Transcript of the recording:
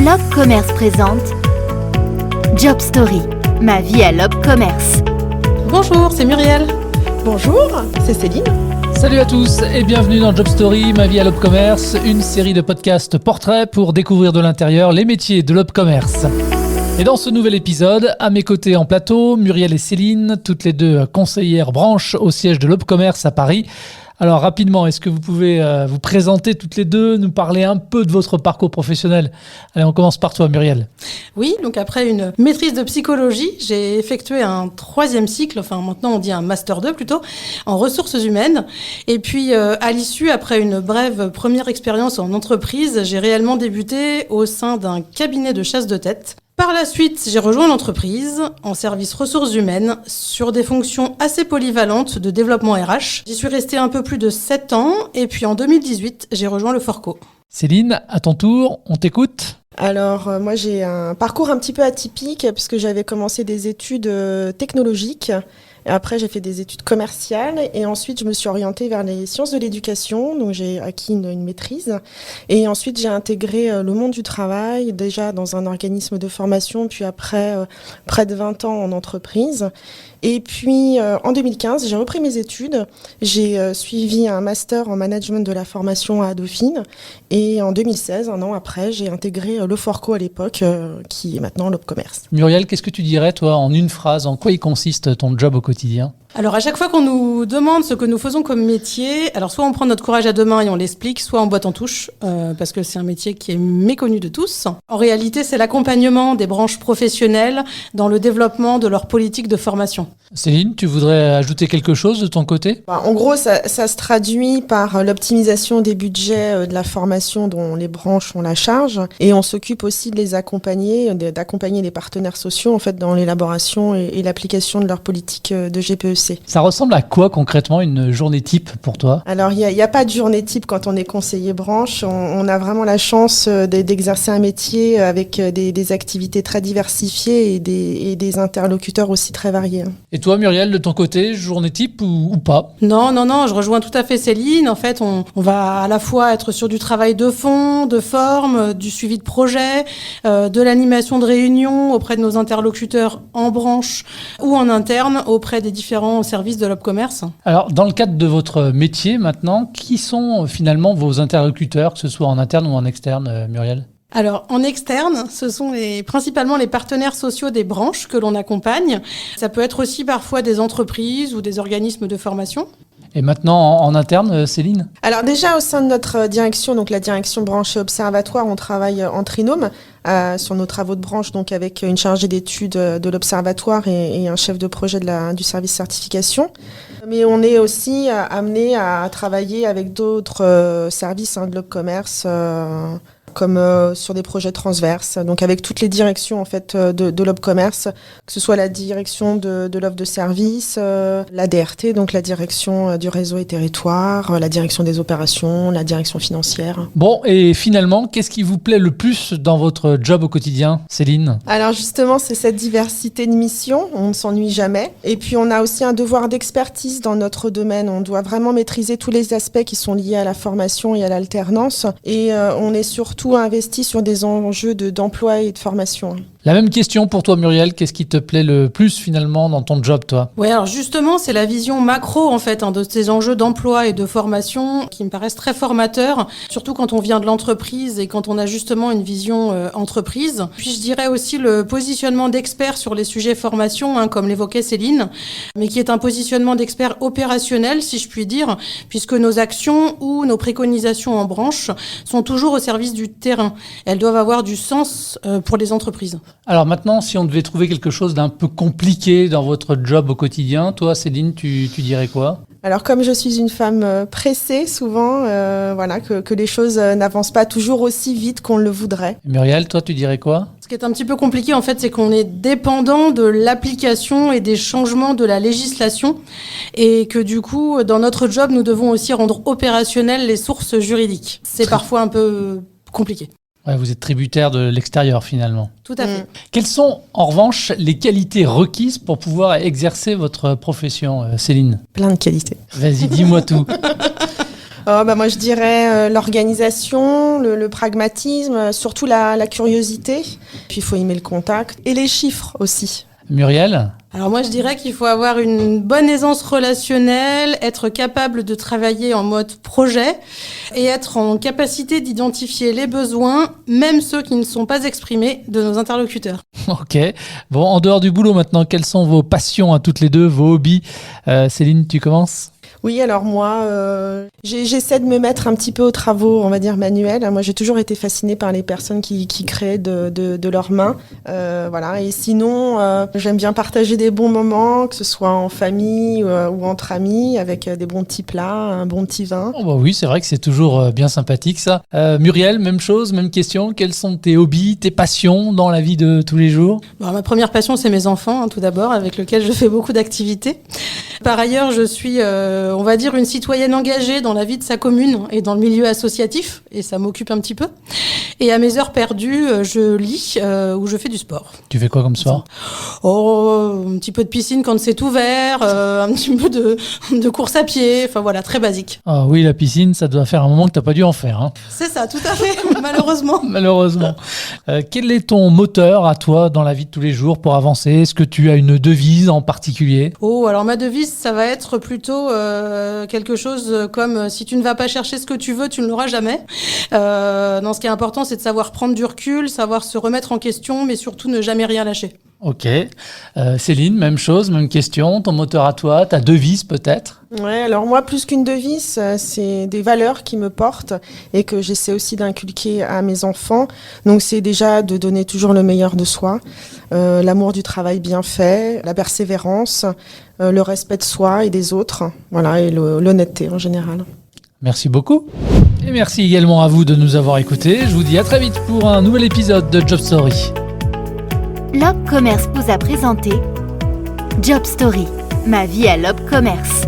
Lob Commerce présente Job Story, ma vie à Lob Commerce. Bonjour, c'est Muriel. Bonjour, c'est Céline. Salut à tous et bienvenue dans Job Story, ma vie à Lob Commerce, une série de podcasts portraits pour découvrir de l'intérieur les métiers de Lob Commerce. Et dans ce nouvel épisode, à mes côtés en plateau, Muriel et Céline, toutes les deux conseillères branches au siège de Lob Commerce à Paris. Alors rapidement, est-ce que vous pouvez vous présenter toutes les deux, nous parler un peu de votre parcours professionnel ? Allez, on commence par toi Muriel. Oui, donc après une maîtrise de psychologie, j'ai effectué un 3e cycle, enfin maintenant on dit un Master 2 plutôt, en ressources humaines. Et puis à l'issue, après une brève première expérience en entreprise, j'ai réellement débuté au sein d'un cabinet de chasse de tête. Par la suite, j'ai rejoint l'entreprise en service ressources humaines sur des fonctions assez polyvalentes de développement RH. J'y suis restée un peu plus de 7 ans et puis en 2018, j'ai rejoint le Forco. Céline, à ton tour, on t'écoute ? Alors moi j'ai un parcours un petit peu atypique puisque j'avais commencé des études technologiques. Et après, j'ai fait des études commerciales et ensuite, je me suis orientée vers les sciences de l'éducation. Donc, j'ai acquis une maîtrise. Et ensuite, j'ai intégré le monde du travail, déjà dans un organisme de formation, puis après, près de 20 ans en entreprise. Et puis, en 2015, j'ai repris mes études. J'ai suivi un master en management de la formation à Dauphine. Et en 2016, un an après, j'ai intégré le Forco à l'époque, qui est maintenant Lob Commerce. Muriel, qu'est-ce que tu dirais, toi, en une phrase, en quoi il consiste ton job au quotidien ? Alors à chaque fois qu'on nous demande ce que nous faisons comme métier, alors soit on prend notre courage à deux mains et on l'explique, soit on botte en touche, parce que c'est un métier qui est méconnu de tous. En réalité, c'est l'accompagnement des branches professionnelles dans le développement de leur politique de formation. Céline, tu voudrais ajouter quelque chose de ton côté ? En gros, ça se traduit par l'optimisation des budgets de la formation dont les branches ont la charge. Et on s'occupe aussi de les accompagner, d'accompagner les partenaires sociaux en fait, dans l'élaboration et l'application de leur politique de GPEC. Ça ressemble à quoi concrètement une journée type pour toi ? Alors, il n'y a pas de journée type quand on est conseiller branche. On a vraiment la chance d'exercer un métier avec des activités très diversifiées et des interlocuteurs aussi très variés. Et toi Muriel, de ton côté, journée type ou pas ? Non, je rejoins tout à fait Céline. En fait, on va à la fois être sur du travail de fond, de forme, du suivi de projet, de l'animation de réunions auprès de nos interlocuteurs en branche ou en interne auprès des différents services de Lob Commerce. Alors, dans le cadre de votre métier maintenant, qui sont finalement vos interlocuteurs, que ce soit en interne ou en externe, Muriel ? Alors, en externe, ce sont principalement les partenaires sociaux des branches que l'on accompagne. Ça peut être aussi parfois des entreprises ou des organismes de formation. Et maintenant, en interne, Céline ? Alors déjà, au sein de notre direction, donc la direction branche et observatoire, on travaille en trinôme sur nos travaux de branche, donc avec une chargée d'études de l'observatoire et un chef de projet du service certification. Mais on est aussi amené à travailler avec d'autres services de Lob Commerce, comme sur des projets transverses, donc avec toutes les directions en fait de Lob Commerce, que ce soit la direction de l'offre de service, la DRT, donc la direction du réseau et territoire, la direction des opérations, la direction financière. Bon, et finalement, qu'est-ce qui vous plaît le plus dans votre job au quotidien, Céline ? Alors justement, c'est cette diversité de missions, on ne s'ennuie jamais. Et puis on a aussi un devoir d'expertise dans notre domaine, on doit vraiment maîtriser tous les aspects qui sont liés à la formation et à l'alternance. Et on est surtout investi sur des enjeux d'emploi et de formation. La même question pour toi Muriel, qu'est-ce qui te plaît le plus finalement dans ton job toi ? Oui, alors justement, c'est la vision macro en fait de ces enjeux d'emploi et de formation qui me paraissent très formateurs, surtout quand on vient de l'entreprise et quand on a justement une vision entreprise. Puis je dirais aussi le positionnement d'experts sur les sujets formation, comme l'évoquait Céline, mais qui est un positionnement d'experts opérationnel, si je puis dire, puisque nos actions ou nos préconisations en branche sont toujours au service du terrain. Elles doivent avoir du sens pour les entreprises. Alors maintenant, si on devait trouver quelque chose d'un peu compliqué dans votre job au quotidien, toi Céline, tu dirais quoi ? Alors comme je suis une femme pressée souvent, que les choses n'avancent pas toujours aussi vite qu'on le voudrait. Muriel, toi tu dirais quoi ? Ce qui est un petit peu compliqué en fait, c'est qu'on est dépendant de l'application et des changements de la législation et que du coup, dans notre job, nous devons aussi rendre opérationnelles les sources juridiques. C'est parfois un peu compliqué. Ouais, vous êtes tributaire de l'extérieur finalement. Tout à fait. Quelles sont en revanche les qualités requises pour pouvoir exercer votre profession, Céline ? Plein de qualités. Vas-y, dis-moi tout. Moi, je dirais l'organisation, le pragmatisme, surtout la curiosité. Puis, il faut aimer le contact et les chiffres aussi. Muriel ? Alors moi, je dirais qu'il faut avoir une bonne aisance relationnelle, être capable de travailler en mode projet et être en capacité d'identifier les besoins, même ceux qui ne sont pas exprimés, de nos interlocuteurs. Ok. Bon, en dehors du boulot maintenant, quelles sont vos passions à toutes les deux, vos hobbies ? Céline, tu commences ? Oui, alors moi, j'essaie de me mettre un petit peu aux travaux, on va dire, manuels. Moi, j'ai toujours été fascinée par les personnes qui créent de leurs mains. Voilà. Et sinon, j'aime bien partager des bons moments, que ce soit en famille ou entre amis, avec des bons petits plats, un bon petit vin. Oh bah oui, c'est vrai que c'est toujours bien sympathique ça. Muriel, même chose, même question. Quels sont tes hobbies, tes passions dans la vie de tous les jours ? Ma première passion, c'est mes enfants, tout d'abord, avec lesquels je fais beaucoup d'activités. Par ailleurs, je suis, on va dire, une citoyenne engagée dans la vie de sa commune et dans le milieu associatif, et ça m'occupe un petit peu. Et à mes heures perdues, je lis ou je fais du sport. Tu fais quoi comme sport ? Un petit peu de piscine quand c'est ouvert, un petit peu de course à pied, enfin voilà, très basique. Ah oui, la piscine, ça doit faire un moment que tu n'as pas dû en faire. Hein. C'est ça, tout à fait, malheureusement. Malheureusement. Quel est ton moteur à toi dans la vie de tous les jours pour avancer ? Est-ce que tu as une devise en particulier ? Alors ma devise, ça va être plutôt quelque chose comme si tu ne vas pas chercher ce que tu veux, tu ne l'auras jamais. Ce qui est important, c'est de savoir prendre du recul, savoir se remettre en question, mais surtout ne jamais rien lâcher. Ok. Céline, même chose, même question. Ton moteur à toi, ta devise peut-être ? Ouais, alors moi, plus qu'une devise, c'est des valeurs qui me portent et que j'essaie aussi d'inculquer à mes enfants. Donc c'est déjà de donner toujours le meilleur de soi, l'amour du travail bien fait, la persévérance, le respect de soi et des autres, voilà, et l'honnêteté en général. Merci beaucoup. Et merci également à vous de nous avoir écoutés. Je vous dis à très vite pour un nouvel épisode de Job Story. L'Op Commerce vous a présenté Job Story, ma vie à l'Op Commerce.